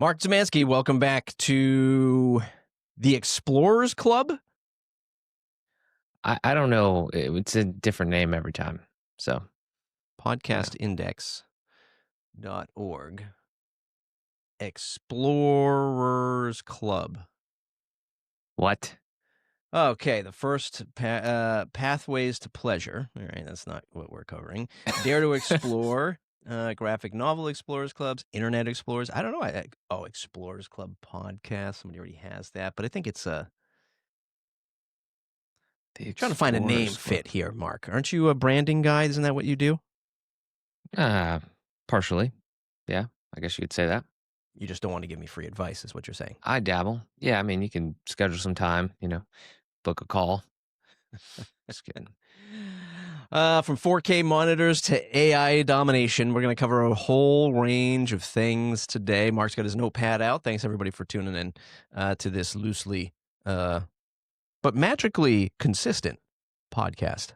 Mark Zemansky, welcome back to the Explorers Club. I don't know. It's a different name every time. So Podcastindex.org. Explorers Club. what? Okay, the first Pathways to Pleasure. All right, that's not what we're covering. Dare to Explore, Graphic Novel Explorers Clubs, Internet Explorers. I don't know. Explorers Club podcast. Somebody already has that, but I think it's trying to find a name fit here, Mark. Aren't you a branding guy? Isn't that what you do? Partially. Yeah, I guess you could say that. You just don't want to give me free advice, is what you're saying. I dabble. Yeah, I mean, you can schedule some time, book a call. Just kidding. From 4K monitors to AI domination, we're going to cover a whole range of things today. Mark's got his notepad out. Thanks, everybody, for tuning in to this loosely but magically consistent podcast.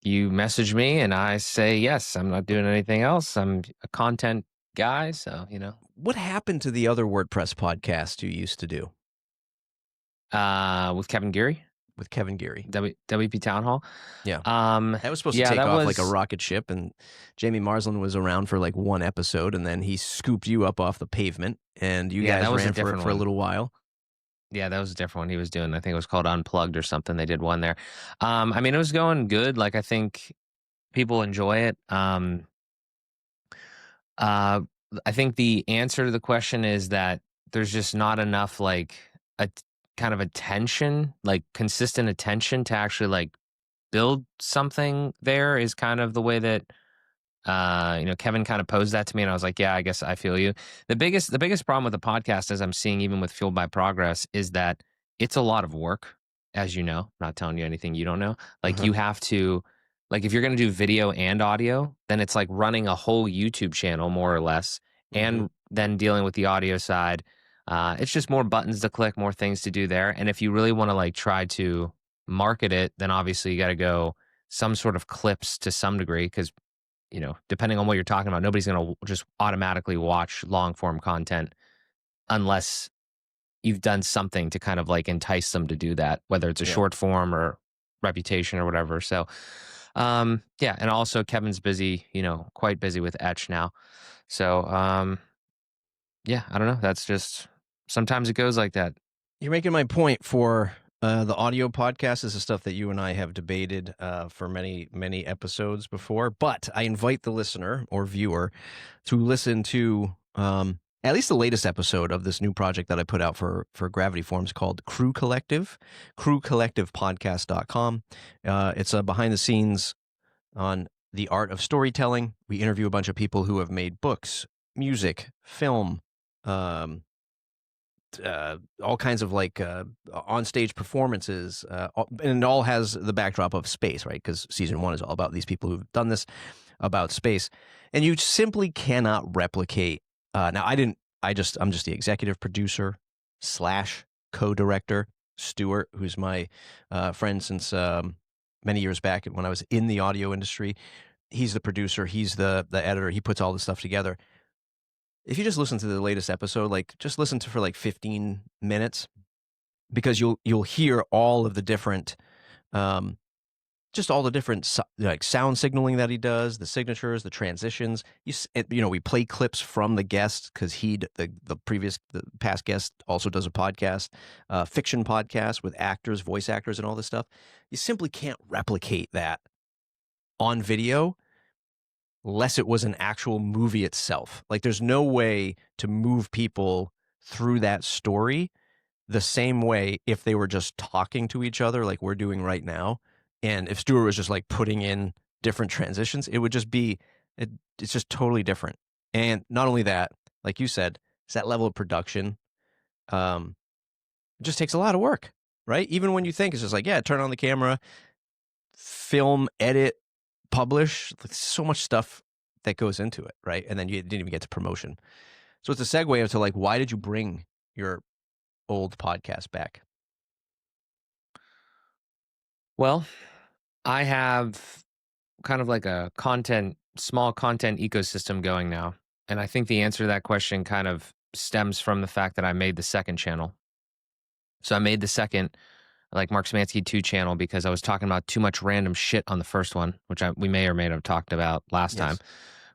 You message me and I say, yes, I'm not doing anything else. I'm a content guy, so, What happened to the other WordPress podcast you used to do? With Kevin Geary? With Kevin Geary. WP Town Hall? Yeah. That was supposed to take off like a rocket ship, and Jamie Marsland was around for like one episode, and then he scooped you up off the pavement, and you guys ran for it for a little while. Yeah, that was a different one he was doing. I think it was called Unplugged or something. They did one there. I mean, it was going good. Like, I think people enjoy it. I think the answer to the question is that there's just not enough, like, a kind of attention, like consistent attention to actually like build something there is kind of the way that Kevin kind of posed that to me, and I was like, yeah, I guess I feel you. The biggest problem with the podcast, as I'm seeing even with Fueled by Progress, is that it's a lot of work, as you know. I'm not telling you anything you don't know. Like you have to, like if you're going to do video and audio, then it's like running a whole YouTube channel more or less, and then dealing with the audio side. It's just more buttons to click, more things to do there. And if you really want to like try to market it, then obviously you got to go some sort of clips to some degree, because depending on what you're talking about, nobody's going to just automatically watch long form content unless you've done something to kind of like entice them to do that, whether it's a short form or reputation or whatever. So, and also Kevin's busy, quite busy with Etch now. So, I don't know. That's just, sometimes it goes like that. You're making my point for the audio podcast. Is the stuff that you and I have debated for many, many episodes before. But I invite the listener or viewer to listen to at least the latest episode of this new project that I put out for Gravity Forms called Crew Collective, crewcollectivepodcast.com. It's a behind the scenes on the art of storytelling. We interview a bunch of people who have made books, music, film, all kinds of like on-stage performances, and it all has the backdrop of space, right? Because season 1 is all about these people who've done this, about space, and you simply cannot replicate. Now, I'm just the executive producer / co-director. Stuart, who's my friend since many years back when I was in the audio industry, he's the producer, he's the editor, he puts all this stuff together. If you just listen to the latest episode, like just listen to for like 15 minutes, because you'll hear all of the different, just all the different like sound signaling that he does, the signatures, the transitions. We play clips from the guest, because the past guest also does a podcast, fiction podcast with actors, voice actors, and all this stuff. You simply can't replicate that on video unless it was an actual movie itself. Like there's no way to move people through that story the same way if they were just talking to each other like we're doing right now. And if Stuart was just like putting in different transitions, it would just be, it's just totally different. And not only that, like you said, it's that level of production. It just takes a lot of work, right? Even when you think it's just like, yeah, turn on the camera, film, edit, publish, so much stuff that goes into it, right? And then you didn't even get to promotion. So it's a segue into like, why did you bring your old podcast back? Well, I have kind of like a small content ecosystem going now. And I think the answer to that question kind of stems from the fact that I made the second channel. So I made the second, like, Mark Szymanski 2 channel because I was talking about too much random shit on the first one, which we may or may not have talked about last time. Yes.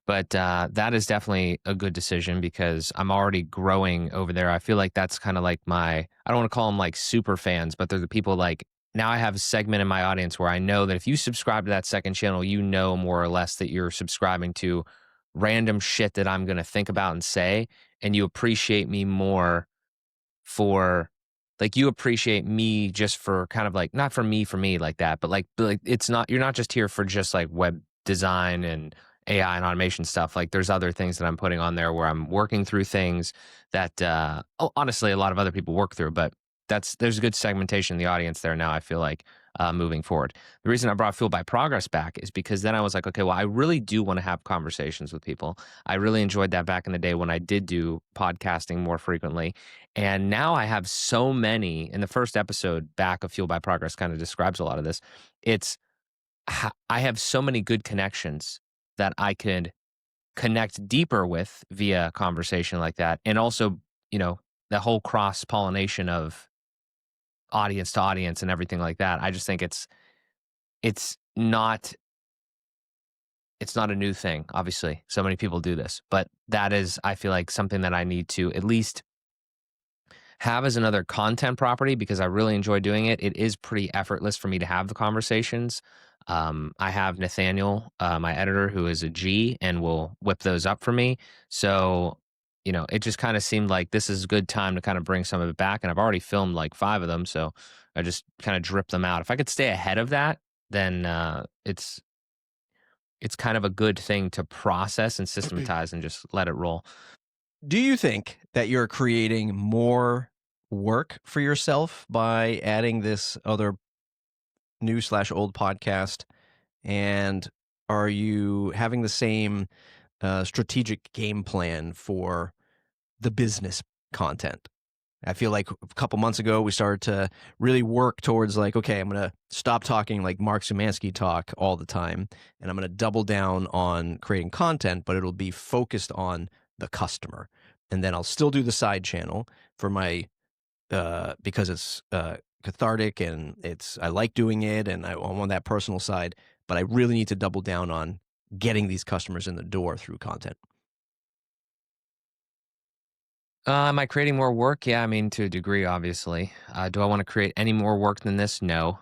But that is definitely a good decision because I'm already growing over there. I feel like that's kind of like I don't want to call them like super fans, but they're the people like, now I have a segment in my audience where I know that if you subscribe to that second channel, you know more or less that you're subscribing to random shit that I'm going to think about and say, and you appreciate me more for, like, you appreciate me just for kind of like, not for me like that, but like it's not, you're not just here for just like web design and AI and automation stuff. Like, there's other things that I'm putting on there where I'm working through things that honestly a lot of other people work through, but there's a good segmentation in the audience there now, I feel like, moving forward. The reason I brought Fuel by Progress back is because then I was like, okay, well, I really do want to have conversations with people. I really enjoyed that back in the day when I did do podcasting more frequently. And now I have so many, in the first episode back of Fuel by Progress kind of describes a lot of this. I have so many good connections that I could connect deeper with via conversation like that. And also, the whole cross pollination of audience to audience and everything like that. I just think it's not it's not a new thing. Obviously, so many people do this, but that is, I feel like, something that I need to at least have as another content property because I really enjoy doing it. It is pretty effortless for me to have the conversations. I have Nathaniel, my editor, who is a G and will whip those up for me. So, it just kind of seemed like this is a good time to kind of bring some of it back. And I've already filmed like 5 of them. So I just kind of drip them out. If I could stay ahead of that, then it's kind of a good thing to process and systematize and just let it roll. Do you think that you're creating more work for yourself by adding this other new/old podcast? And are you having the same strategic game plan for the business content? I feel like a couple months ago, we started to really work towards like, okay, I'm going to stop talking like Mark Szymanski talk all the time, and I'm going to double down on creating content, but it'll be focused on the customer. And then I'll still do the side channel for my, because it's cathartic and I like doing it and I want that personal side, but I really need to double down on getting these customers in the door through content. Am I creating more work? Yeah, I mean, to a degree, obviously. Do I want to create any more work than this? No.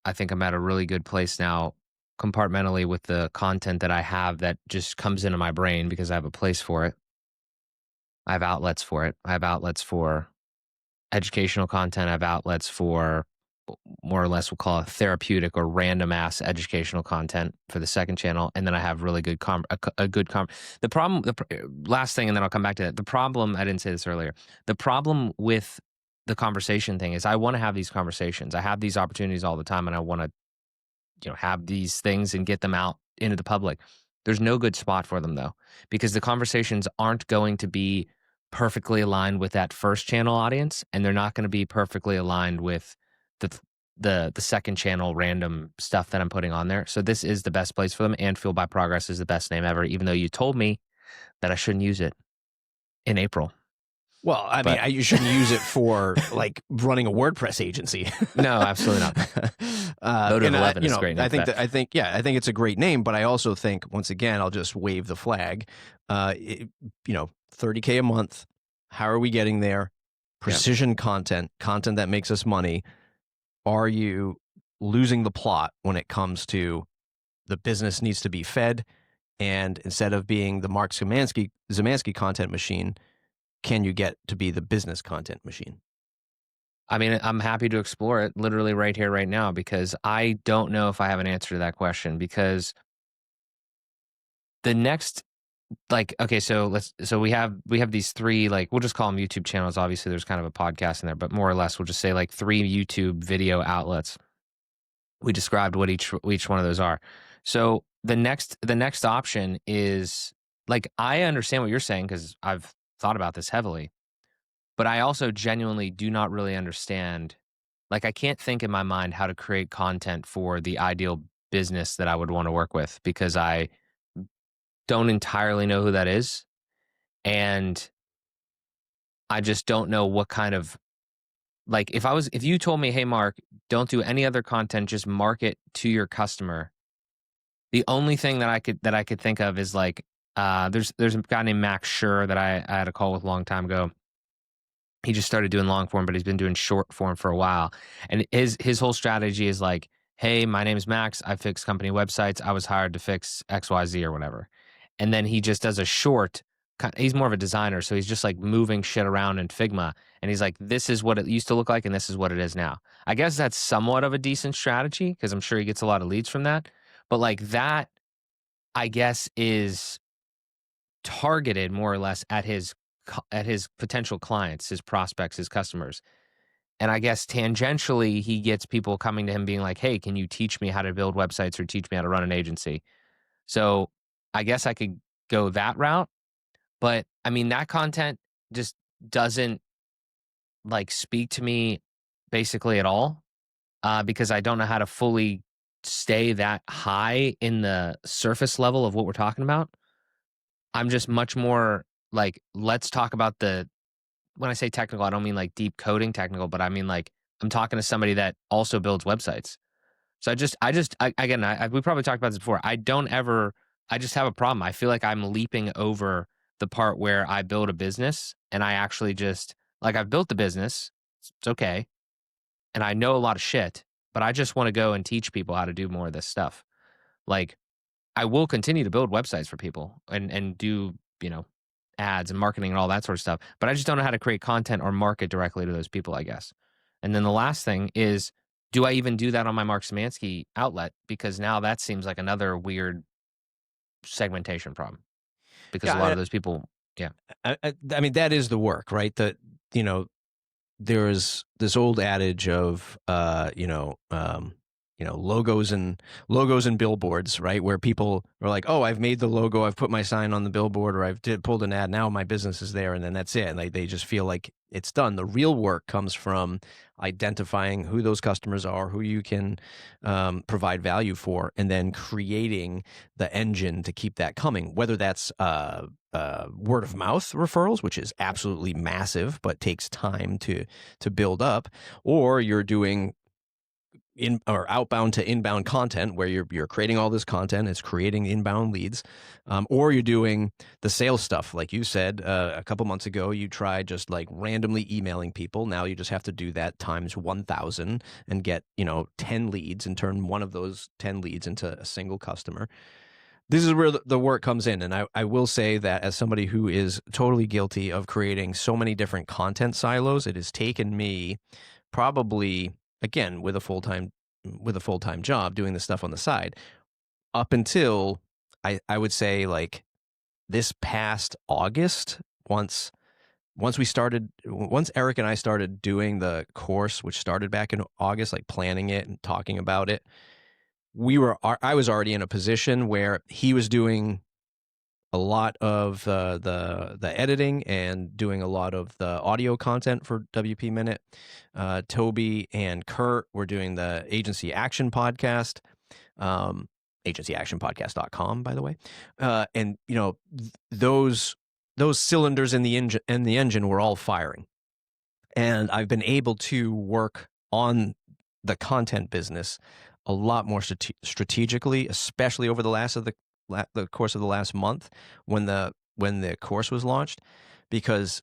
I think I'm at a really good place now, compartmentally, with the content that I have that just comes into my brain because I have a place for it. I have outlets for it. I have outlets for educational content. I have outlets for, more or less, we'll call it therapeutic or random ass educational content for the second channel. And then I have really good the problem, last thing, and then I'll come back to that. The problem, I didn't say this earlier. The problem with the conversation thing is I want to have these conversations. I have these opportunities all the time and I want to, have these things and get them out into the public. There's no good spot for them though, because the conversations aren't going to be perfectly aligned with that first channel audience, and they're not going to be perfectly aligned with the second channel random stuff that I'm putting on there. So this is the best place for them, and Fuel by Progress is the best name ever, even though you told me that I shouldn't use it in April. Well, I mean, you shouldn't use it for like running a WordPress agency. No, absolutely not. Vote of 11 is great. I think it's a great name, but I also think, once again, I'll just wave the flag. $30K a month. How are we getting there? Precision content that makes us money. Are you losing the plot when it comes to the business needs to be fed? And instead of being the Mark Szymanski content machine, can you get to be the business content machine? I mean, I'm happy to explore it literally right here, right now, because I don't know if I have an answer to that question. Because the next, like, okay, so we have these 3, like, we'll just call them YouTube channels. Obviously, there's kind of a podcast in there, but more or less, we'll just say like 3 YouTube video outlets. We described what each one of those are. So the next option is, like, I understand what you're saying because I've thought about this heavily, but I also genuinely do not really understand. Like, I can't think in my mind how to create content for the ideal business that I would want to work with because I don't entirely know who that is. And I just don't know what kind of, like, if you told me, hey, Mark, don't do any other content, just market to your customer. The only thing that I could think of is like, there's a guy named Max Schur that I had a call with a long time ago. He just started doing long form, but he's been doing short form for a while. And his whole strategy is like, hey, my name's Max. I fix company websites. I was hired to fix XYZ or whatever. And then he just does a short. He's more of a designer, so he's just like moving shit around in Figma. And he's like, this is what it used to look like, and this is what it is now. I guess that's somewhat of a decent strategy because I'm sure he gets a lot of leads from that. But like that, I guess, is targeted more or less at his potential clients, his prospects, his customers. And I guess tangentially, he gets people coming to him being like, hey, can you teach me how to build websites or teach me how to run an agency? So I guess I could go that route. But I mean, that content just doesn't like speak to me basically at all, because I don't know how to fully stay that high in the surface level of what we're talking about. I'm just much more like, let's talk about when I say technical, I don't mean like deep coding technical, but I mean like I'm talking to somebody that also builds websites. So again, we probably talked about this before. I just have a problem. I feel like I'm leaping over the part where I build a business and I actually just, like, I've built the business. It's okay. And I know a lot of shit, but I just want to go and teach people how to do more of this stuff. Like, I will continue to build websites for people and do, ads and marketing and all that sort of stuff, but I just don't know how to create content or market directly to those people, I guess. And then the last thing is, do I even do that on my Mark Szymanski outlet? Because now that seems like another weird segmentation problem because a lot Yeah, of those people, yeah. I mean, that is the work, right? That, you know, there's this old adage of logos and billboards, right? Where people are like, oh, I've made the logo, I've put my sign on the billboard, or I've pulled an ad, now my business is there, and then that's it. And they just feel like it's done. The real work comes from identifying who those customers are, who you can provide value for, and then creating the engine to keep that coming, whether that's word of mouth referrals, which is absolutely massive but takes time to build up, or you're doing outbound to inbound content where you're creating all this content, it's creating inbound leads, or you're doing the sales stuff. Like you said, a couple months ago, you tried just like randomly emailing people. Now you just have to do that times 1,000 and get 10 leads and turn one of those 10 leads into a single customer. This is where the work comes in. And I will say that as somebody who is totally guilty of creating so many different content silos, it has taken me probably, again, with a full-time job doing this stuff on the side, up until I would say like this past August, once Eric and I started doing the course, which started back in August, like planning it and talking about it, I was already in a position where he was doing a lot of the editing and doing a lot of the audio content for WP Minute. Toby and Kurt were doing the Agency Action podcast, agencyactionpodcast.com, by the way. And those cylinders in the engine were all firing. And I've been able to work on the content business a lot more strategically, especially over the course of the last month when the course was launched, because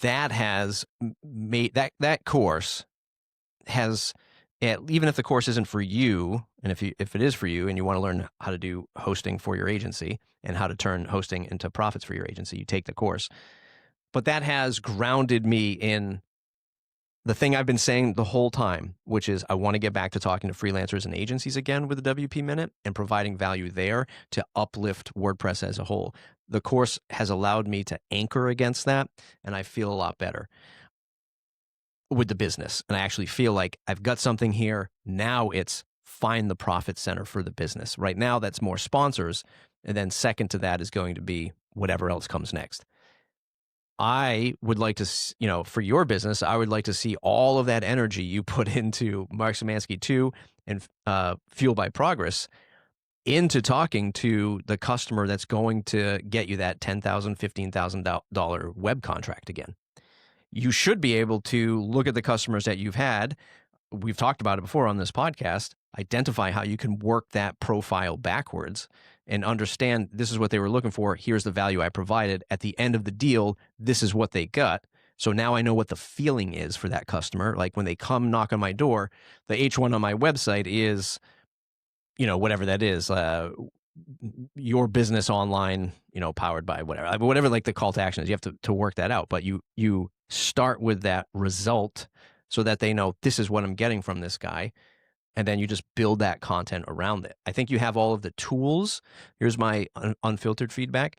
that has made that course has, even if the course isn't for you, and if it is for you and you want to learn how to do hosting for your agency and how to turn hosting into profits for your agency, you take the course. But that has grounded me in the thing I've been saying the whole time, which is I want to get back to talking to freelancers and agencies again with the WP Minute and providing value there to uplift WordPress as a whole. The course has allowed me to anchor against that, and I feel a lot better with the business. And I actually feel like I've got something here. Now it's find the profit center for the business. Right now, that's more sponsors. And then second to that is going to be whatever else comes next. I would like to, for your business, I would like to see all of that energy you put into Mark Szymanski 2 and Fuel by Progress into talking to the customer that's going to get you that $10,000, $15,000 web contract again. you should be able to look at the customers that you've had. We've talked about it before on this podcast, identify how you can work that profile backwards and understand this is what they were looking for. Here's the value I provided. At the end of the deal, this is what they got. So now I know what the feeling is for that customer. Like when they come knock on my door, the H1 on my website is, whatever that is, your business online, powered by whatever like the call to action is. You have to work that out. But you start with that result so that they know this is what I'm getting from this guy. And then you just build that content around it. I think you have all of the tools. Here's my unfiltered feedback.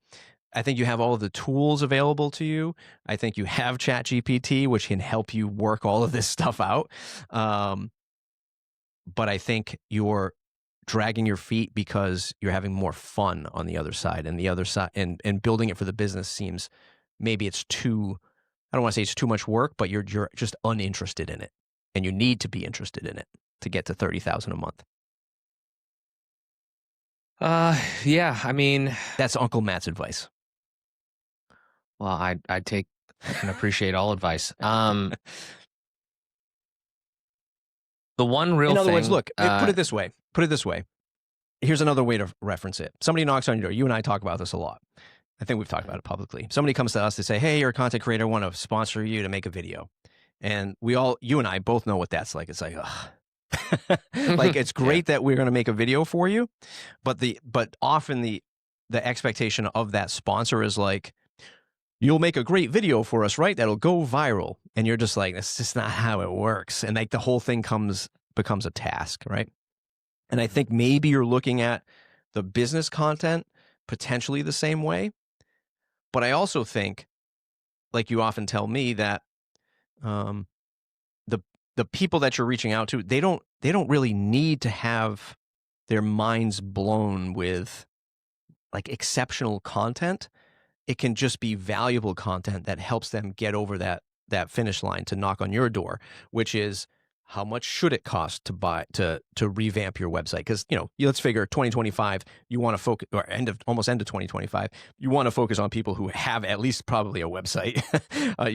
I think you have all of the tools available to you. I think you have ChatGPT, which can help you work all of this stuff out. But I think you're dragging your feet because you're having more fun on the other side, and the other side and building it for the business seems maybe it's too, I don't want to say it's too much work, but you're just uninterested in it, and you need to be interested in it to get to 30,000 a month. Yeah, I mean, that's Uncle Matt's advice. Well, I take and appreciate all advice. The one real in other thing, words, look, put it this way. Here's another way to reference it. Somebody knocks on your door. You and I talk about this a lot. I think we've talked about it publicly. Somebody comes to us to say, hey, you're a content creator. I want to sponsor you to make a video. And you and I both know what that's like. It's like, ugh. Like, it's great that we're going to make a video for you. But often the expectation of that sponsor is like, you'll make a great video for us, right? That'll go viral. And you're just like, that's just not how it works. And like the whole thing becomes a task, right? And I think maybe you're looking at the business content potentially the same way. But I also think, like you often tell me, that the people that you're reaching out to, they don't really need to have their minds blown with like exceptional content. It can just be valuable content that helps them get over that finish line to knock on your door, which is, how much should it cost to revamp your website? Because, let's figure 2025, you want to focus, or almost end of 2025, you want to focus on people who have at least probably a website.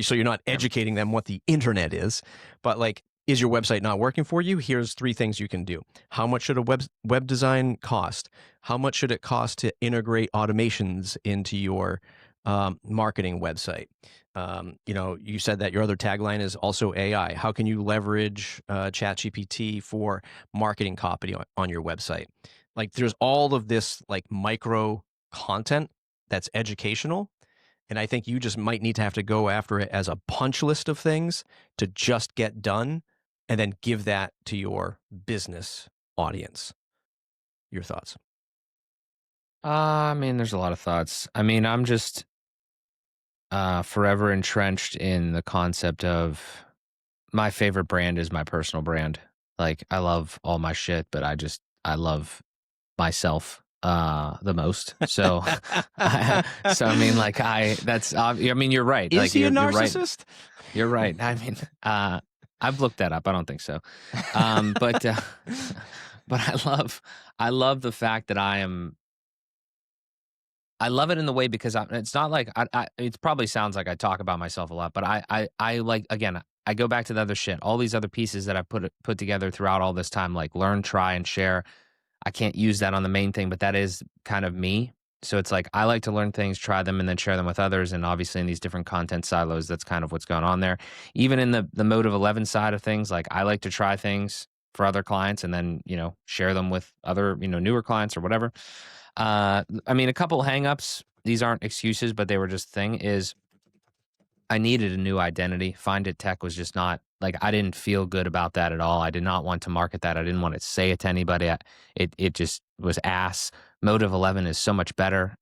So you're not educating them what the internet is, but like, is your website not working for you? Here's 3 things you can do. How much should a web design cost? How much should it cost to integrate automations into your marketing website? You said that your other tagline is also AI. How can you leverage ChatGPT for marketing copy on your website? Like, there's all of this like micro content that's educational. And I think you just might need to have to go after it as a punch list of things to just get done, and then give that to your business audience. Your thoughts? I mean, there's a lot of thoughts. I mean, I'm just forever entrenched in the concept of my favorite brand is my personal brand. Like, I love all my shit, but I love myself the most. So, I mean, like, I mean, you're right. Is like, he a you're narcissist? You're right. I mean, I've looked that up. I don't think so. But I love the fact that I love it in the way because it's not like it probably sounds like I talk about myself a lot, but I like, again, I go back to the other shit, all these other pieces that I put together throughout all this time, like learn, try, and share. I can't use that on the main thing, but that is kind of me. So it's like, I like to learn things, try them, and then share them with others. And obviously in these different content silos, that's kind of what's going on there. Even in the Motive 11 side of things, like, I like to try things for other clients and then, share them with other, newer clients or whatever. I mean, a couple hangups, these aren't excuses, but they were just thing is, I needed a new identity. Find It Tech was just not, like, I didn't feel good about that at all. I did not want to market that. I didn't want to say it to anybody. It just was ass. Motive 11 is so much better.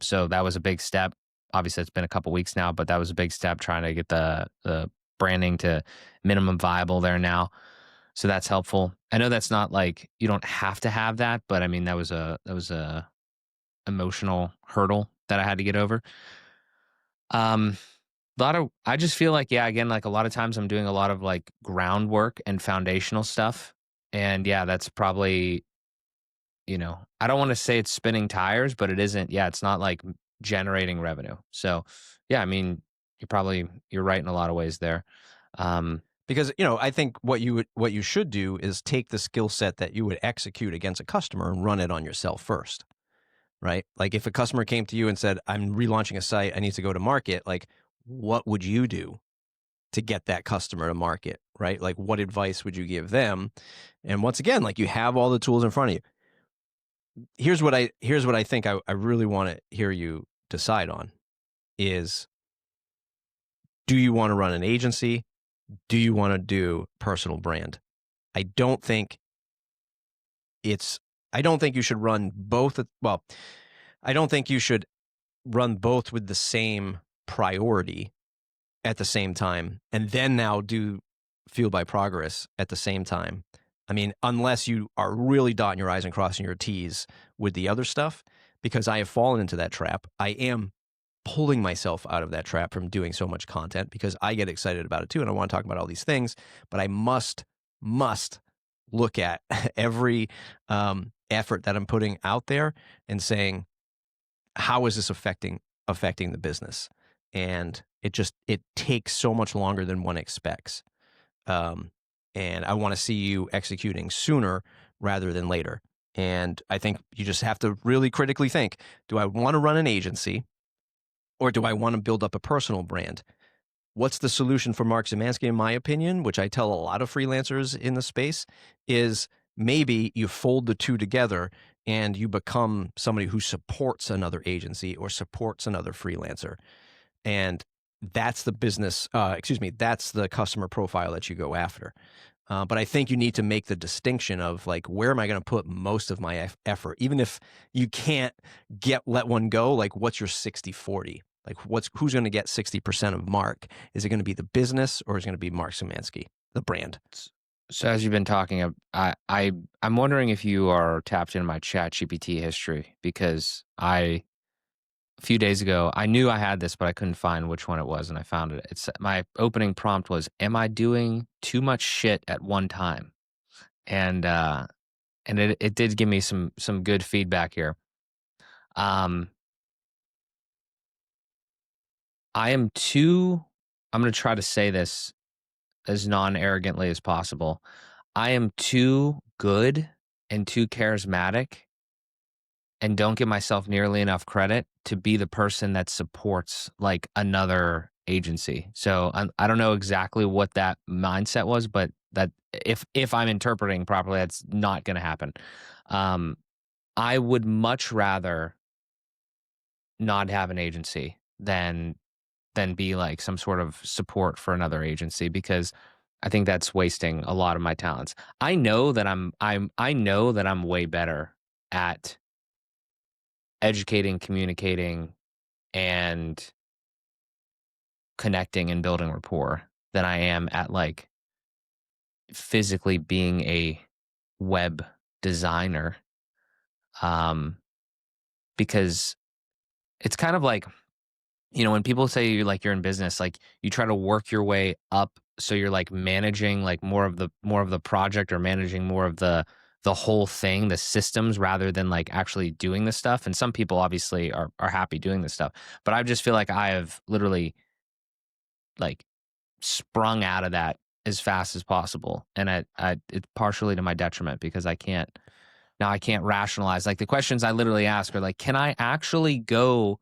So that was a big step. Obviously, it's been a couple weeks now, but that was a big step trying to get the branding to minimum viable there now. So that's helpful. I know that's not like, you don't have to have that, but I mean, that was a emotional hurdle that I had to get over. I just feel like, yeah, again, like, a lot of times I'm doing a lot of like groundwork and foundational stuff. And yeah, that's probably, I don't want to say it's spinning tires, but it isn't. Yeah, it's not like generating revenue. So yeah, I mean, you're right in a lot of ways there. Because, I think what you should do is take the skill set that you would execute against a customer and run it on yourself first, right? Like if a customer came to you and said, I'm relaunching a site, I need to go to market, like what would you do to get that customer to market, right? Like what advice would you give them? And once again, like you have all the tools in front of you. Here's what I think I really want to hear you decide on is, do you want to run an agency? Do you want to do personal brand? I don't think you should run both. Well, I don't think you should run both with the same priority at the same time and then now do Fueled by Progress at the same time. I mean, unless you are really dotting your I's and crossing your T's with the other stuff, because I have fallen into that trap. I am pulling myself out of that trap from doing so much content because I get excited about it too. And I want to talk about all these things, but I must look at every effort that I'm putting out there and saying, how is this affecting the business? And it takes so much longer than one expects. And I want to see you executing sooner rather than later. And I think you just have to really critically think, do I want to run an agency or do I want to build up a personal brand? What's the solution for Mark Szymanski, in my opinion, which I tell a lot of freelancers in the space, is maybe you fold the two together and you become somebody who supports another agency or supports another freelancer. And that's the business, that's the customer profile that you go after. But I think you need to make the distinction of like, where am I going to put most of my effort? Even if you can't let one go, like what's your 60-40? Like who's going to get 60% of Mark? Is it going to be the business or is it going to be Mark Szymanski, the brand? So as you've been talking, I'm wondering if you are tapped into my ChatGPT history, because a few days ago, I knew I had this, but I couldn't find which one it was, and I found it. It's my opening prompt was, "Am I doing too much shit at one time?" And it did give me some good feedback here. I'm going to try to say this as non-arrogantly as possible. I am too good and too charismatic and don't give myself nearly enough credit to be the person that supports like another agency. So I don't know exactly what that mindset was, but that if I'm interpreting properly, that's not going to happen. I would much rather not have an agency than be like some sort of support for another agency, because I think that's wasting a lot of my talents. I know that I'm way better at educating, communicating, and connecting and building rapport than I am at like physically being a web designer. Because it's kind of like, when people say you're in business, like you try to work your way up, so you're like managing like more of the project, or managing more of the whole thing, the systems, rather than like actually doing the stuff. And some people obviously are happy doing this stuff, but I just feel like I have literally like sprung out of that as fast as possible, and it's partially to my detriment, because I can't rationalize. Like the questions I literally ask are like, can I actually go?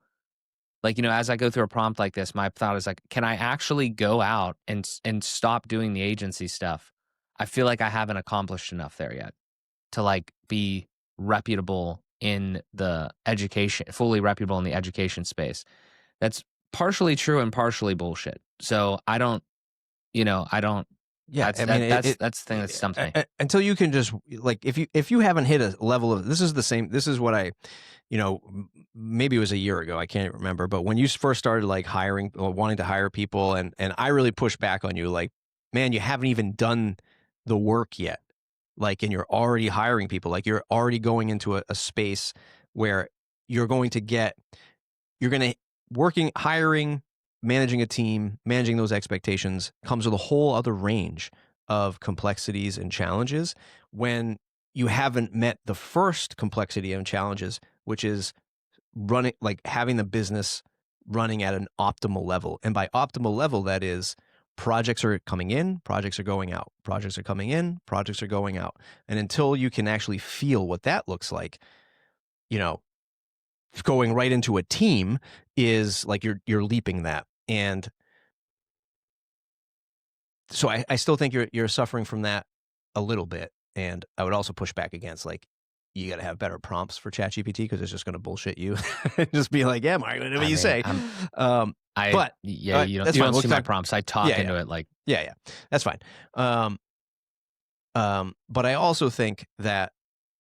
Like, as I go through a prompt like this, my thought is like, can I actually go out and stop doing the agency stuff? I feel like I haven't accomplished enough there yet to like be reputable in the fully reputable in the education space. That's partially true and partially bullshit. So I don't. Yeah, That's I mean, that's the thing that stumps me. Until you can just like, if you haven't hit a level of, this is what I, maybe it was a year ago, I can't remember, but when you first started like hiring or wanting to hire people, and I really pushed back on you, like, man, you haven't even done the work yet, like, and you're already hiring people, like you're already going into a space where you're going to hiring, managing a team, managing those expectations comes with a whole other range of complexities and challenges when you haven't met the first complexity and challenges, which is having the business running at an optimal level. And by optimal level, that is projects are coming in, projects are going out, projects are coming in, projects are going out. And until you can actually feel what that looks like, you know, going right into a team is like you're leaping that. And so I still think you're suffering from that a little bit. And I would also push back against, like, you got to have better prompts for ChatGPT because it's just going to bullshit you. Just be like, yeah, Mark, whatever you say. But you that's don't fine. see my prompts. I talk into it like, yeah, that's fine. But I also think that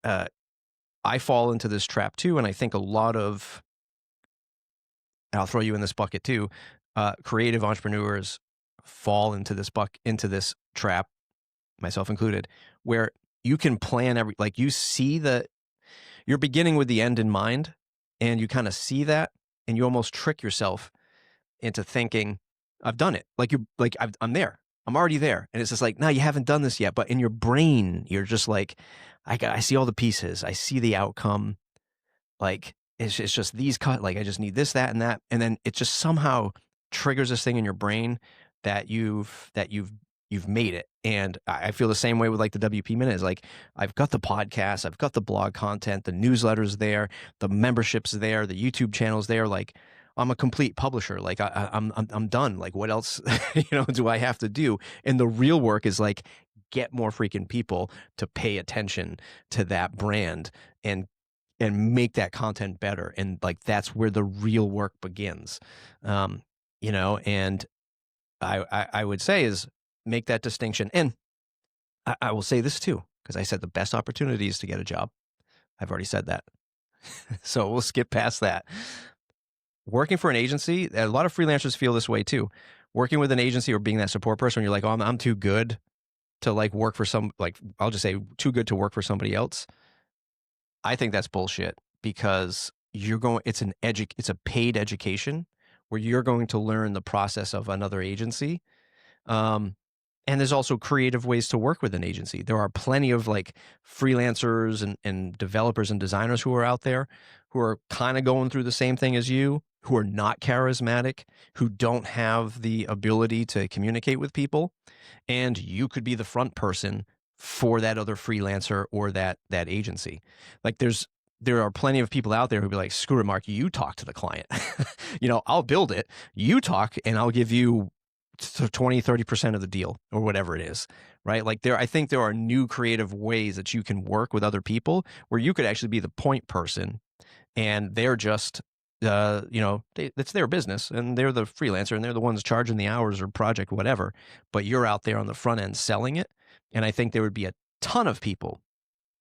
I fall into this trap too, and I think a lot of, and I'll throw you in this bucket too, creative entrepreneurs fall into this trap, myself included, where you can plan like you see you're beginning with the end in mind, and you kind of see that, and you almost trick yourself into thinking, I've done it. I'm there. I'm already there. And it's just like, no, you haven't done this yet. But in your brain, you're just like, I see all the pieces. I see the outcome. Like, it's just these like, I just need this, that, and that. And then it just somehow triggers this thing in your brain that you've made it. And I feel the same way with like the WP Minute. Is like, I've got the podcast, I've got the blog content, the newsletters there, the memberships there, the YouTube channels there. Like, I'm a complete publisher. Like, I'm done. Like, what else, do I have to do? And the real work is like, get more freaking people to pay attention to that brand and make that content better. And like, that's where the real work begins. And I would say is make that distinction. And I will say this too, because I said the best opportunity is to get a job. I've already said that. So we'll skip past that. Working for an agency, a lot of freelancers feel this way too. Working with an agency or being that support person, you're like, oh, I'm too good to like work for I'll just say too good to work for somebody else. I think that's bullshit, because it's a paid education where you're going to learn the process of another agency. And there's also creative ways to work with an agency. There are plenty of like freelancers and developers and designers who are out there who are kind of going through the same thing as you, who are not charismatic, who don't have the ability to communicate with people. And you could be the front person for that other freelancer or that agency. Like, there are plenty of people out there who'd be like, screw it, Mark, you talk to the client. I'll build it. You talk and I'll give you 20, 30% of the deal or whatever it is, right? Like, I think there are new creative ways that you can work with other people where you could actually be the point person, and they're just, it's their business and they're the freelancer and they're the ones charging the hours or project, whatever, but you're out there on the front end selling it. And I think there would be a ton of people,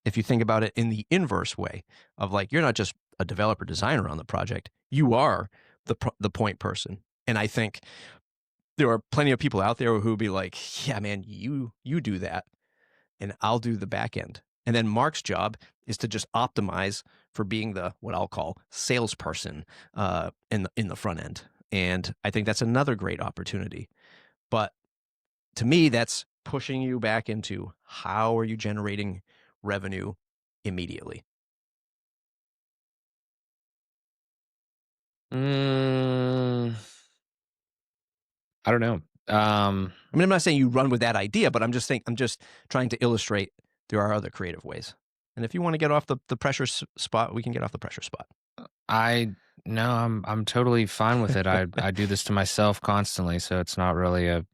if you think about it in the inverse way of like, you're not just a developer designer on the project, you are the point person. And I think there are plenty of people out there who would be like, yeah, man, you do that and I'll do the back end. And then Mark's job is to just optimize for being the, what I'll call, salesperson in the front end. And I think that's another great opportunity. But to me, that's pushing you back into, how are you generating revenue immediately? I don't know. I mean, I'm not saying you run with that idea, but I'm just trying to illustrate there are other creative ways. And if you want to get off the pressure spot, we can get off the pressure spot. I'm totally fine with it. I do this to myself constantly, so it's not really a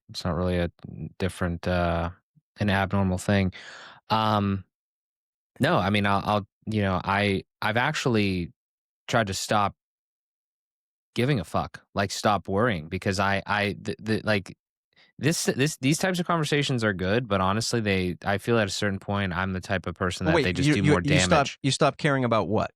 different an abnormal thing. No, I mean, I've actually tried to stop giving a fuck, like stop worrying, because these types of conversations are good, but honestly, I feel at a certain point I'm the type of person that they just do more damage. You stop caring about what?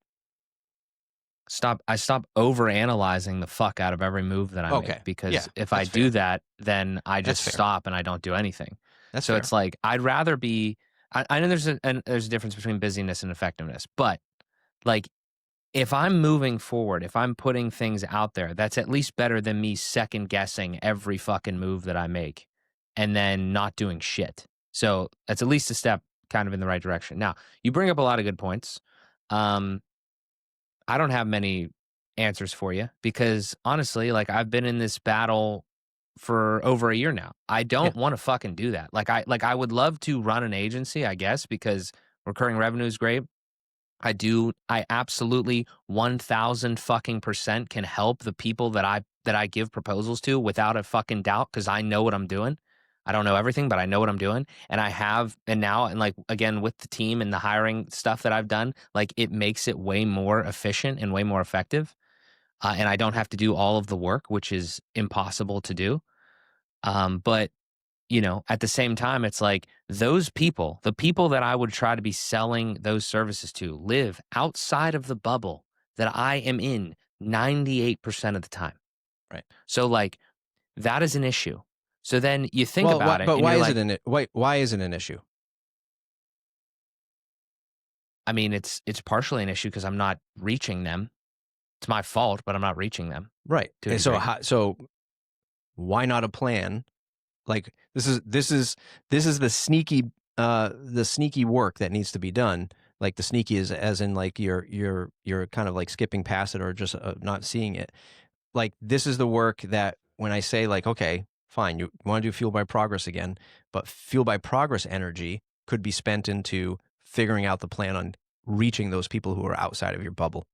I stop overanalyzing the fuck out of every move that I make, because if I do that, then I just stop and I don't do anything. That's so fair. It's like, I'd rather be. I know there's a difference between busyness and effectiveness, but like, if I'm moving forward, if I'm putting things out there, that's at least better than me second guessing every fucking move that I make and then not doing shit. So that's at least a step kind of in the right direction. Now, you bring up a lot of good points. I don't have many answers for you because honestly, like I've been in this battle for over a year now. I Yeah. don't want to fucking do that. Like I would love to run an agency, I guess, because recurring revenue is great. I absolutely 1000 fucking percent can help the people that I give proposals to without a fucking doubt because I know what I'm doing. I don't know everything, but I know what I'm doing. And I have, and now, and like again, with the team and the hiring stuff that I've done, like it makes it way more efficient and way more effective. And I don't have to do all of the work, which is impossible to do. But at the same time, it's like those people, the people that I would try to be selling those services to, live outside of the bubble that I am in 98% of the time. Right. So, like, that is an issue. So then you think Well, about it but and why you're is it like, an why is it an issue? I mean, it's partially an issue because I'm not reaching them. It's my fault, but I'm not reaching them Right. to a And so degree. so why not a plan? Like this is the sneaky work that needs to be done. Like the sneaky is as in like you're kind of like skipping past it or just not seeing it. Like this is the work that when I say like, okay, fine, you want to do fuel by progress again, but fuel by progress energy could be spent into figuring out the plan on reaching those people who are outside of your bubble.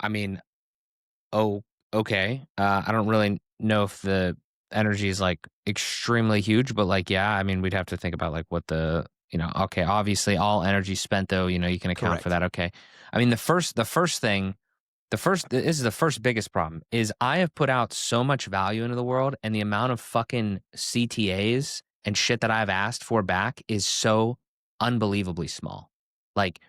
I mean, oh, okay. I don't really know if the energy is like extremely huge, but like, yeah, I mean, we'd have to think about like what okay, obviously all energy spent though, you can account for Correct. that. Okay. I mean, this is the first biggest problem is I have put out so much value into the world and the amount of fucking CTAs and shit that I've asked for back is so unbelievably small. Like,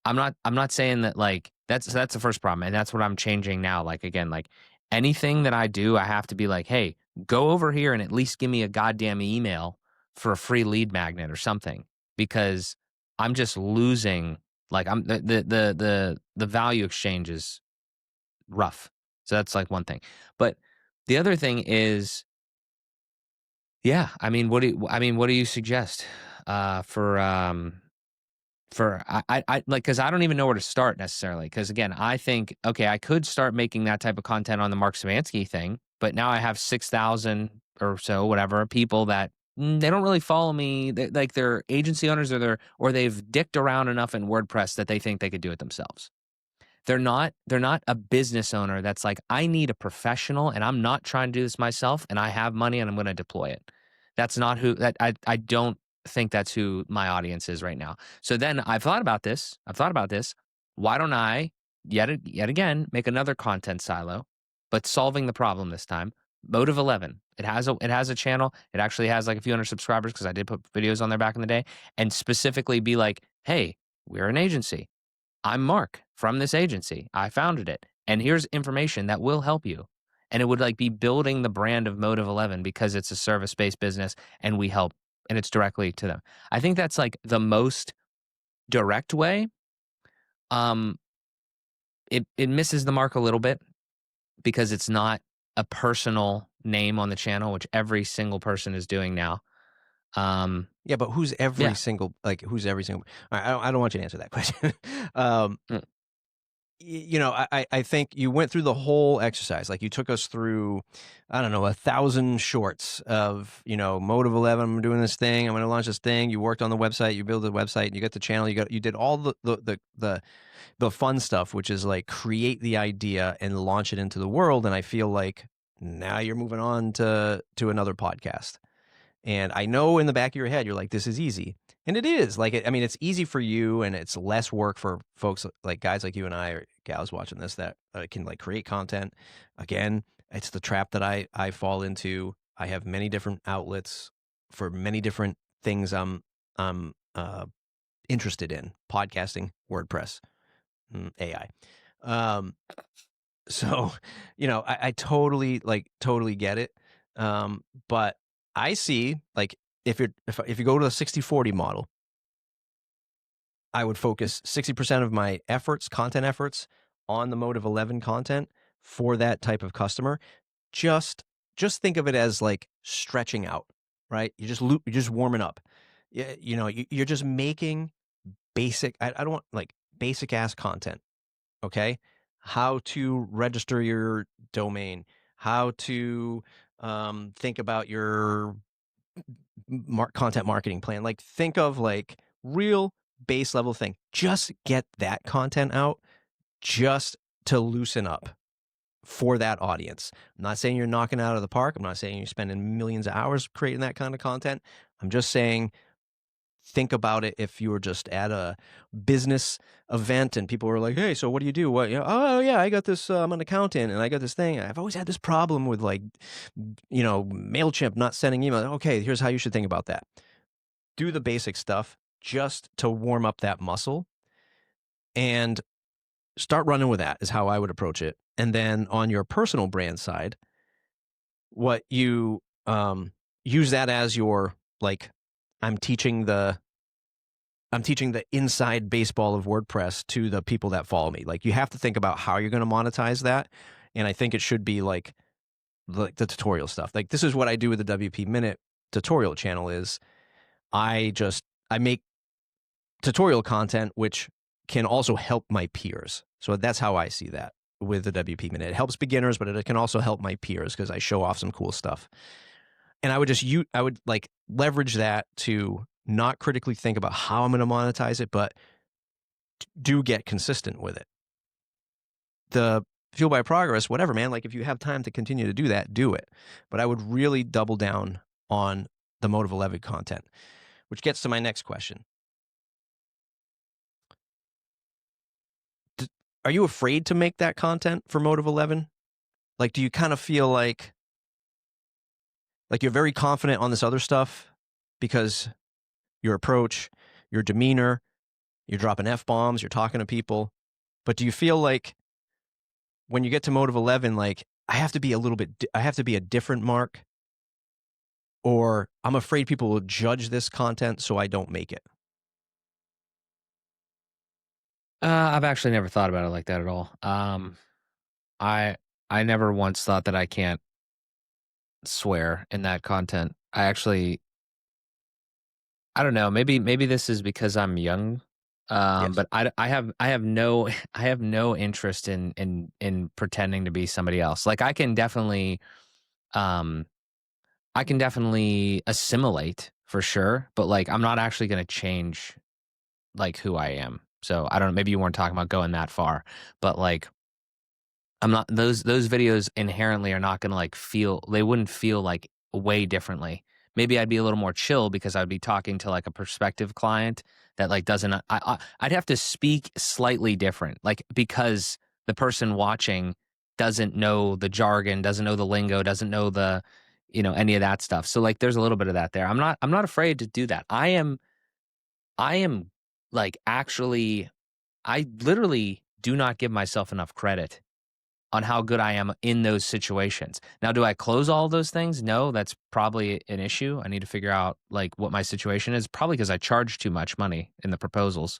I'm not saying that like that's the first problem, and that's what I'm changing now. Like again, like anything that I do, I have to be like, hey, go over here and at least give me a goddamn email for a free lead magnet or something because I'm just losing. Like I'm the value exchange is rough. So that's like one thing, but the other thing is, yeah. What do you suggest for I like because I don't even know where to start necessarily. Because again, I think okay, I could start making that type of content on the Mark Savansky thing, but now I have 6,000 or so, whatever, people that they don't really follow me. Like they're agency owners or they've dicked around enough in WordPress that they think they could do it themselves. They're not a business owner that's like, I need a professional and I'm not trying to do this myself and I have money and I'm going to deploy it. That's not who that I don't think that's who my audience is right now. So then I've thought about this. Why don't I yet again make another content silo, but solving the problem this time? Motive 11. It has a channel. It actually has like a few hundred subscribers because I did put videos on there back in the day and specifically be like, hey, we're an agency. I'm Mark from this agency. I founded it. And here's information that will help you. And it would like be building the brand of Motive 11 because it's a service-based business and we help and it's directly to them. I think that's like the most direct way. Um it misses the mark a little bit because it's not a personal name on the channel, which every single person is doing now. Yeah, but who's Yeah. who's every single? I don't want you to answer that question. um, Mm. I think you went through the whole exercise. Like you took us through, I don't know, 1,000 shorts of, Motive 11. I'm doing this thing. I'm going to launch this thing. You worked on the website. You built the website. You got the channel. You did all the fun stuff, which is like create the idea and launch it into the world. And I feel like now you're moving on to another podcast. And I know in the back of your head, you're like, this is easy. And it is. Like, I mean, it's easy for you and it's less work for folks like guys like you and I or gals watching this that can like create content. Again, it's the trap that I fall into. I have many different outlets for many different things I'm interested in: podcasting, WordPress, AI. Um, so, I totally get it. But I see like if you go to the 60/40 model, I would focus 60% of my content efforts on the Motive 11 content for that type of customer. Just think of it as like stretching out, right? You're just warming up. You're just making basic. I don't want like basic ass content. Okay. How to register your domain, how to think about your content marketing plan. Like, think of like real base level thing. Just get that content out just to loosen up for that audience. I'm not saying you're knocking it out of the park. I'm not saying you're spending millions of hours creating that kind of content. I'm just saying, think about it if you were just at a business event and people were like, "Hey, so what do you do? What? Oh yeah, I got this. I'm an accountant and I got this thing. I've always had this problem with like, Mailchimp not sending email. Okay, here's how you should think about that. Do the basic stuff just to warm up that muscle and start running with that is how I would approach it. And then on your personal brand side, what you use that as your like, I'm teaching the inside baseball of WordPress to the people that follow me. Like, you have to think about how you're going to monetize that. And I think it should be like the tutorial stuff. Like, this is what I do with the WP Minute tutorial channel is I make tutorial content, which can also help my peers. So that's how I see that with the WP Minute. It helps beginners, but it can also help my peers because I show off some cool stuff. And I would like leverage that to not critically think about how I'm going to monetize it, but do get consistent with it. The Fuel by Progress, whatever, man, like if you have time to continue to do that, do it. But I would really double down on the Motive 11 content, which gets to my next question. Are you afraid to make that content for Motive 11? Like, do you kind of feel like you're very confident on this other stuff because your approach, your demeanor, you're dropping F-bombs, you're talking to people, but do you feel like when you get to Motive 11, like, I have to be a different Mark, or I'm afraid people will judge this content, so I don't make it? I've actually never thought about it like that at all. I I never once thought that I can't swear in that content. I don't know, maybe this is because I'm young, Yes. but I have no I have no interest in pretending to be somebody else. Like, um I can definitely assimilate for sure, but, like, I'm not actually gonna change, like, who I am. So, I don't know, maybe you weren't talking about going that far, but, like, I'm not those videos inherently are not gonna, like, they wouldn't feel, like, way differently. Maybe I'd be a little more chill because I'd be talking to, like, a prospective client that, like, doesn't I'd have to speak slightly different, like, because the person watching doesn't know the jargon, doesn't know the lingo, doesn't know any of that stuff. So, like, there's a little bit of that there. I'm not afraid to do that. I am, like, actually I literally do not give myself enough credit on how good I am in those situations. Now, do I close all those things? No, that's probably an issue. I need to figure out like what my situation is. Probably because I charge too much money in the proposals.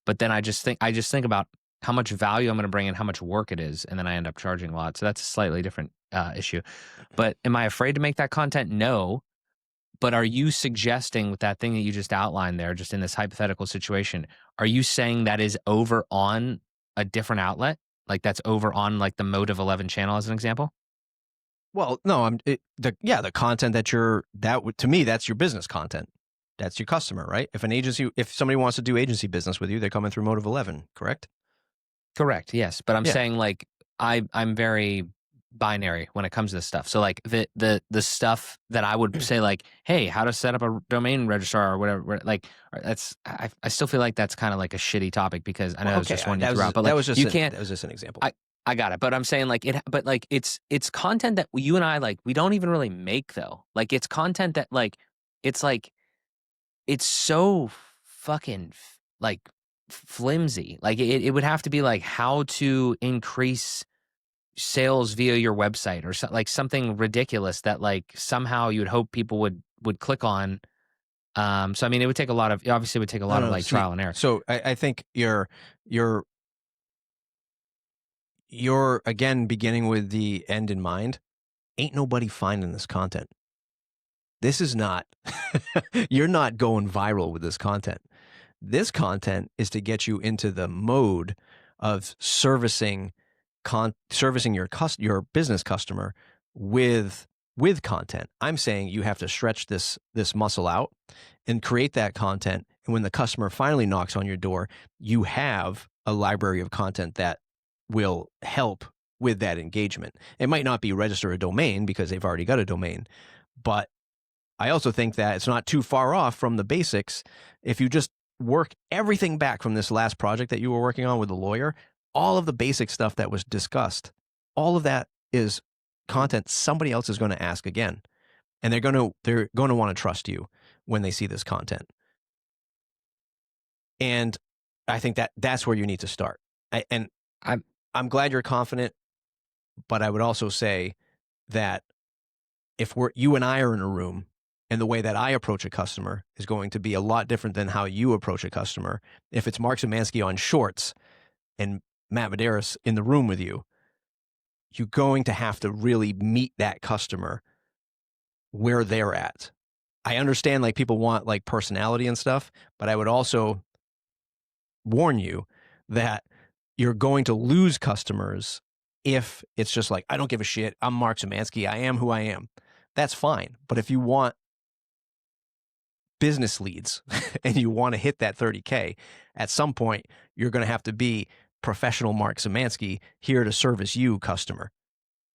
But then I just think about how much value I'm going to bring and how much work it is, and then I end up charging a lot. So that's a slightly different issue. But am I afraid to make that content? No. But are you suggesting with that thing that you just outlined there, just in this hypothetical situation, are you saying that is over on a different outlet? Like that's over on like the Motive 11 channel as an example? Well, no, the content to me, that's your business content. That's your customer, right? If somebody wants to do agency business with you, they're coming through Motive 11, correct? Correct. Yes. But I'm Yeah. saying like I'm very binary when it comes to this stuff. So like the stuff that I would say like, hey, how to set up a domain registrar or whatever, like I still feel like that's kind of like a shitty topic because I know Well, it was okay, just one you threw out, but that like was just you can't. that was just an example. I got it, but I'm saying like but like it's content that you and I like we don't even really make though. Like it's content that it's like it's so fucking like flimsy. Like it would have to be like how to increase sales via your website or like something ridiculous that like somehow you would hope people would click on. So I mean, it would take a No, lot of no, like see, trial and error. so I think you're again beginning with the end in mind. Ain't nobody finding this content. This is not, you're not going viral with this content. This content is to get you into the mode of servicing your business customer with content. I'm saying you have to stretch this muscle out and create that content. And when the customer finally knocks on your door, you have a library of content that will help with that engagement. It might not be register a domain because they've already got a domain, but I also think that it's not too far off from the basics. If you just work everything back from this last project that you were working on with the lawyer, all of the basic stuff that was discussed, all of that is content somebody else is going to ask again. And they're going to want to trust you when they see this content. And I think that's where you need to start. I'm glad you're confident, but I would also say that if you and I are in a room, and the way that I approach a customer is going to be a lot different than how you approach a customer. If it's Mark Szymanski on shorts and Matt Medeiros in the room with you, you're going to have to really meet that customer where they're at. I understand like people want like personality and stuff, but I would also warn you that you're going to lose customers if it's just like, I don't give a shit. I'm Mark Szymanski. I am who I am. That's fine. But if you want business leads and you want to hit that 30K, at some point, you're going to have to be professional Mark Szymanski here to service you, customer.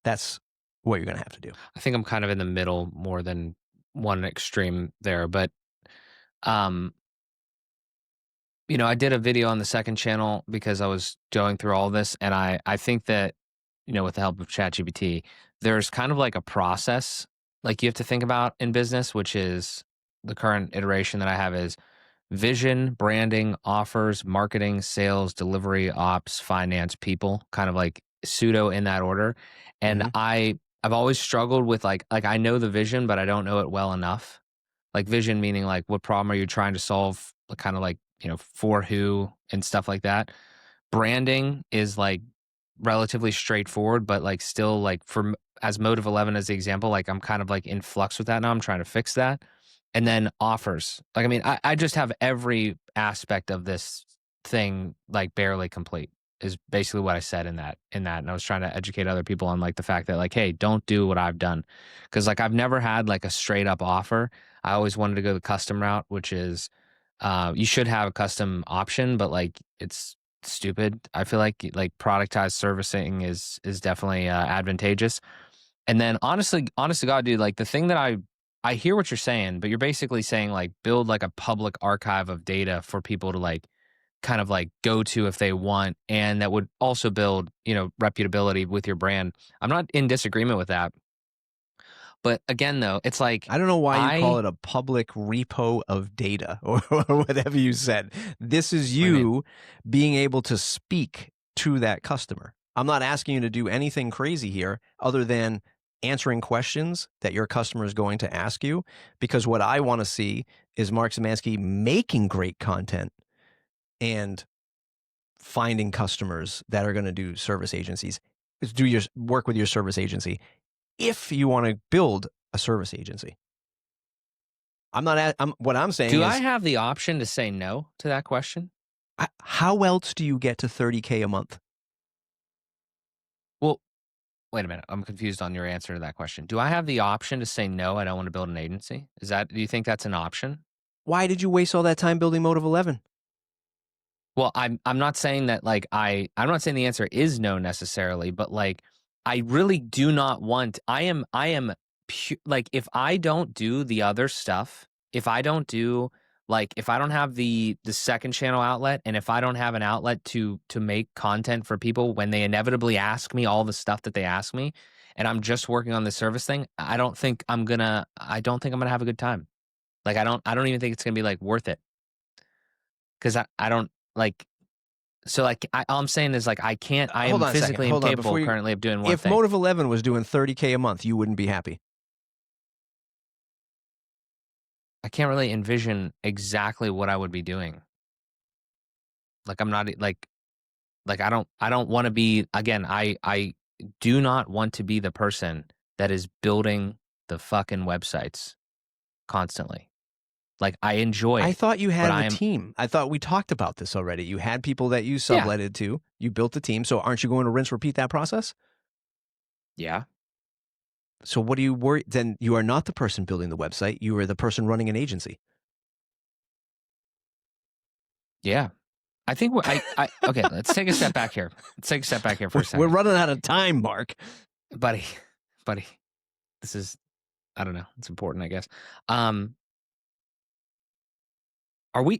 That's what you're going to have to do. I think I'm kind of in the middle more than one extreme there, but I did a video on the second channel because I was going through all this, and I think that, with the help of ChatGPT, there's kind of like a process like you have to think about in business, which is the current iteration that I have is vision, branding, offers, marketing, sales, delivery, ops, finance, people, kind of like pseudo in that order. And I've always struggled with like I know the vision, but I don't know it well enough. Like vision meaning like what problem are you trying to solve, kind of like, for who and stuff like that. Branding is like relatively straightforward, but like still like as Motive 11 as the example, like I'm kind of like in flux with that now. I'm trying to fix that. And then offers. Like, I mean, I just have every aspect of this thing like barely complete is basically what I said in that. And I was trying to educate other people on like the fact that like, hey, don't do what I've done. Cause like I've never had like a straight up offer. I always wanted to go the custom route, which is you should have a custom option, but like it's stupid. I feel like productized servicing is definitely advantageous. And then honest to God, dude, like the thing that I hear what you're saying, but you're basically saying like build like a public archive of data for people to like kind of like go to if they want, and that would also build, reputability with your brand. I'm not in disagreement with that. But again, though, it's like I don't know why you call it a public repo of data or whatever you said. This is you being able to speak to that customer. I'm not asking you to do anything crazy here other than answering questions that your customer is going to ask you, because what I want to see is Mark Szymanski making great content and finding customers that are going to do service agencies. Do your work with your service agency if you want to build a service agency. What I'm saying is, do I have the option to say no to that question? How else do you get to 30K a month? Well, wait a minute. I'm confused on your answer to that question. Do I have the option to say no, I don't want to build an agency? Do you think that's an option? Why did you waste all that time building Motive 11? Well, I'm not saying that like I'm not saying the answer is no necessarily, but like I really do not want. I am like if I don't do the other stuff, if I don't do like if I don't have the second channel outlet, and if I don't have an outlet to make content for people when they inevitably ask me all the stuff that they ask me, and I'm just working on the service thing, I don't think I'm gonna have a good time. Like I don't even think it's gonna be like worth it, because I don't like. So like all I'm saying is like I am physically incapable currently of doing one thing. If Motive 11 was doing 30K a month, you wouldn't be happy. I can't really envision exactly what I would be doing. Like I'm not like I don't want to be, again, I do not want to be the person that is building the fucking websites constantly. Like I enjoy I it, thought you but had a I'm team. I thought we talked about this already. You had people that you yeah, subletted to. You built a team. So aren't you going to rinse repeat that process? yeah, So what do you worry? Then you are not the person building the website. You are the person running an agency. yeah. I think I okay. Let's take a step back here. Let's take a step back here for a We're second, running out of time, Mark. buddy, buddy. This is I don't know. It's important, I guess. Um,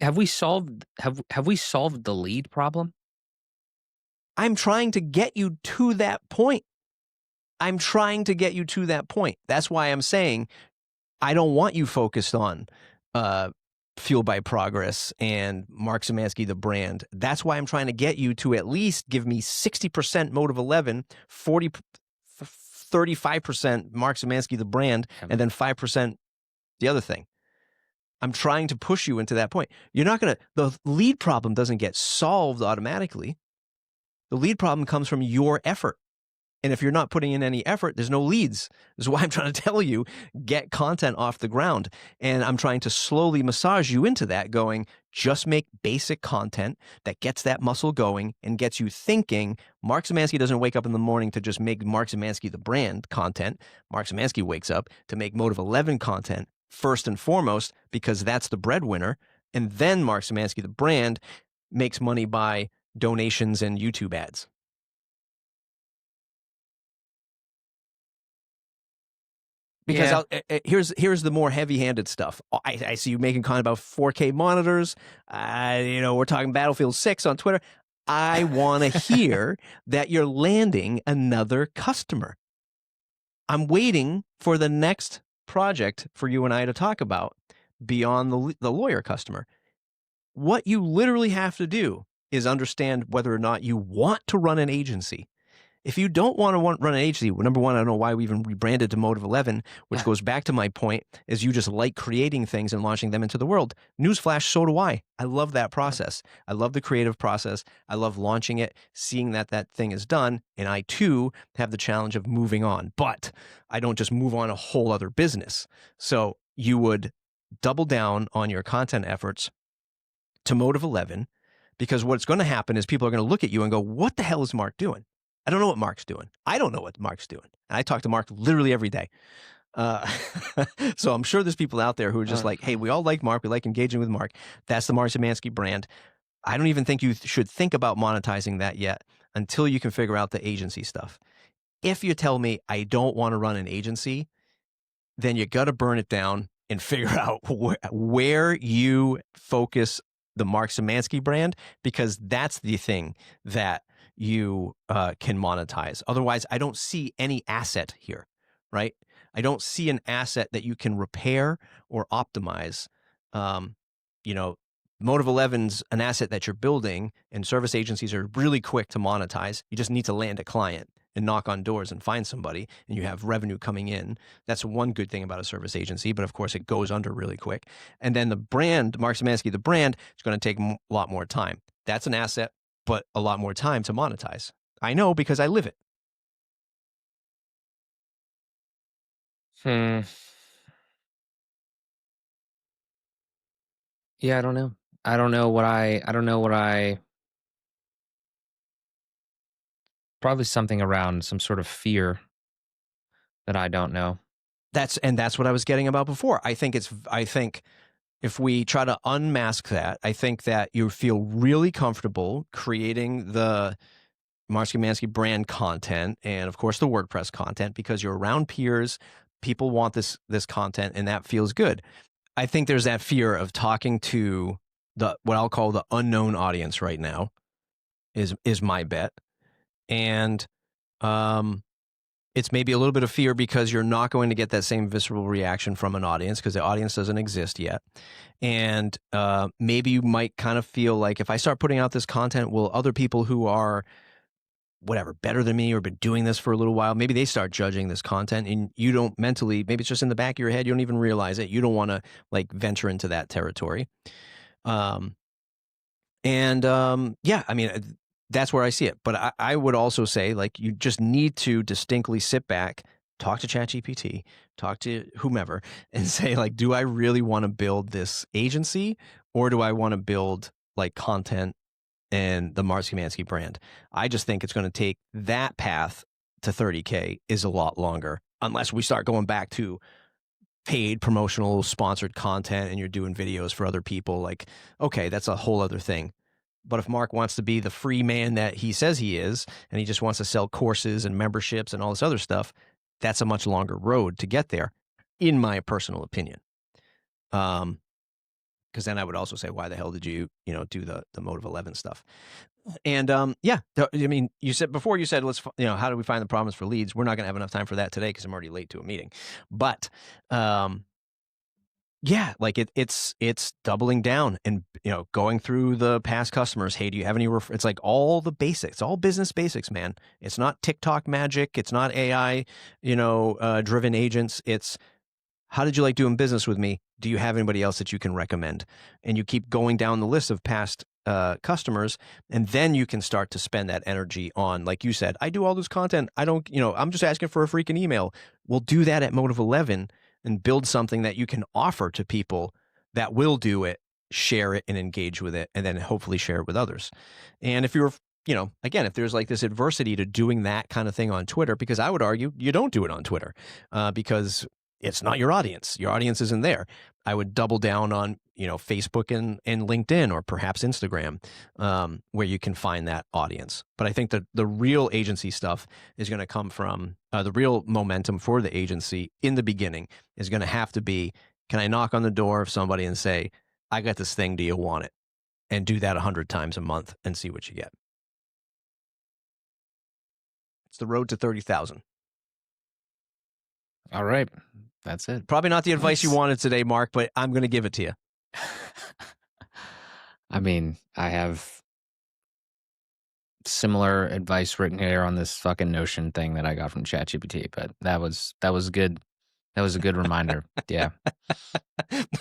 have we solved have we solved the lead problem? I'm trying to get you to that point. I'm trying to get you to that point. That's why I'm saying I don't want you focused on uh, Fueled by Progress and Mark Szymanski, the brand. That's why I'm trying to get you to at least give me 60% Motive 11, 35% Mark Szymanski, the brand, and then 5% the other thing. I'm trying to push you into that point. You're not going to, the lead problem doesn't get solved automatically. The lead problem comes from your effort. And if you're not putting in any effort, there's no leads. This is why I'm trying to tell you, get content off the ground. And I'm trying to slowly massage you into that, going, just make basic content that gets that muscle going and gets you thinking. Mark Szymanski doesn't wake up in the morning to just make Mark Szymanski the brand content. Mark Szymanski wakes up to make Motive 11 content first and foremost, because that's the breadwinner. And then Mark Szymanski, the brand, makes money by donations and YouTube ads. Because Yeah. here's the more heavy-handed stuff. I see you making content about 4K monitors. We're talking Battlefield 6 on Twitter. I want to hear that you're landing another customer. I'm waiting for the next project for you and I to talk about beyond the lawyer customer. What you literally have to do is understand whether or not you want to run an agency. If you don't want to run an agency, number one, I don't know why we even rebranded to Motive 11, which goes back to my point, is you just like creating things and launching them into the world. Newsflash, so do I. I love that process. I love the creative process. I love launching it, seeing that that thing is done, and I too have the challenge of moving on. But I don't just move on a whole other business. So you would double down on your content efforts to Motive 11, because what's going to happen is people are going to look at you and go, what the hell is Mark doing? I don't know what Mark's doing. I don't know what Mark's doing. And I talk to Mark literally every day. So I'm sure there's people out there who are just like, hey, we all like Mark. We like engaging with Mark. That's the Mark Szymanski brand. I don't even think you should think about monetizing that yet until you can figure out the agency stuff. If you tell me I don't want to run an agency, then you got to burn it down and figure out where you focus the Mark Szymanski brand, because that's the thing that you can monetize. Otherwise, I don't see any asset here, right? I don't see an asset that you can repair or optimize. Motive 11's an asset that you're building, and service agencies are really quick to monetize. You just need to land a client and knock on doors and find somebody, and you have revenue coming in. That's one good thing about a service agency, but of course it goes under really quick. And then the brand, Mark Szymanski, the brand, is going to take a lot more time. That's an asset, but a lot more time to monetize. I know because I live it. Yeah, I don't know. I don't know what I probably something around some sort of fear that I don't know. That's what I was getting about before. I think if we try to unmask that, I think that you feel really comfortable creating the Mark Szymanski brand content and of course the WordPress content, because you're around peers, people want this content, and that feels good. I think there's that fear of talking to what I'll call the unknown audience right now is my bet. And it's maybe a little bit of fear because you're not going to get that same visceral reaction from an audience because the audience doesn't exist yet. And maybe you might kind of feel like, if I start putting out this content, will other people who are whatever, better than me or been doing this for a little while, maybe they start judging this content, and you don't mentally, maybe it's just in the back of your head, you don't even realize it. You don't want to like venture into that territory. Yeah, I mean, that's where I see it. But I would also say, like, you just need to distinctly sit back, talk to ChatGPT, talk to whomever, and say, like, do I really want to build this agency, or do I want to build like content and the Mark Szymanski brand? I just think it's going to take that path to 30K is a lot longer, unless we start going back to paid promotional sponsored content and you're doing videos for other people. Like, okay, that's a whole other thing. But if Mark wants to be the free man that he says he is, and he just wants to sell courses and memberships and all this other stuff, that's a much longer road to get there, in my personal opinion. Because then I would also say, why the hell did you do the Motive 11 stuff? And yeah, I mean, you said let's, how do we find the problems for leads? We're not going to have enough time for that today because I'm already late to a meeting. But yeah, like it's doubling down and going through the past customers. Hey, do you have any? It's like all the basics, all business basics, man. It's not TikTok magic. It's not AI, driven agents. It's, how did you like doing business with me? Do you have anybody else that you can recommend? And you keep going down the list of past customers, and then you can start to spend that energy on, like you said, I do all this content. I don't, I'm just asking for a freaking email. We'll do that at Motive 11 and build something that you can offer to people that will do it, share it, and engage with it, and then hopefully share it with others. And if you're, again, if there's like this adversity to doing that kind of thing on Twitter, because I would argue you don't do it on Twitter because it's not your audience. Your audience isn't there. I would double down on, Facebook and LinkedIn, or perhaps Instagram, where you can find that audience. But I think that the real agency stuff is going to come from the real momentum for the agency in the beginning is going to have to be, can I knock on the door of somebody and say, I got this thing, do you want it? And do that 100 times a month and see what you get. It's the road to 30,000. All right. That's it. Probably not the advice you wanted today, Mark, but I'm going to give it to you. I mean, I have similar advice written here on this fucking Notion thing that I got from ChatGPT, but that was good. That was a good reminder. Yeah.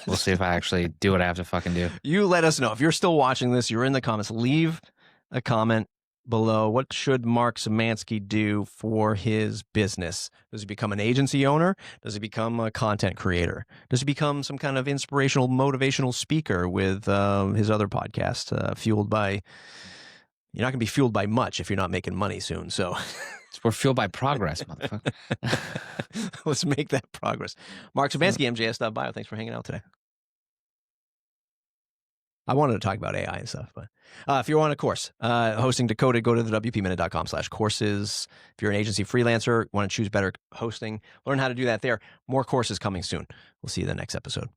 We'll see if I actually do what I have to fucking do. You let us know. If you're still watching this, you're in the comments, leave a comment below. What should Mark Szymanski do for his business? Does he become an agency owner? Does he become a content creator? Does he become some kind of inspirational, motivational speaker with his other podcast, fueled by... You're not going to be fueled by much if you're not making money soon. So we're fueled by progress, motherfucker. Let's make that progress. Mark Szymanski, MJS.bio. Thanks for hanging out today. I wanted to talk about AI and stuff, but if you want a course, hosting Decoded, go to the wpminute.com/courses. If you're an agency freelancer, want to choose better hosting, learn how to do that there. More courses coming soon. We'll see you in the next episode.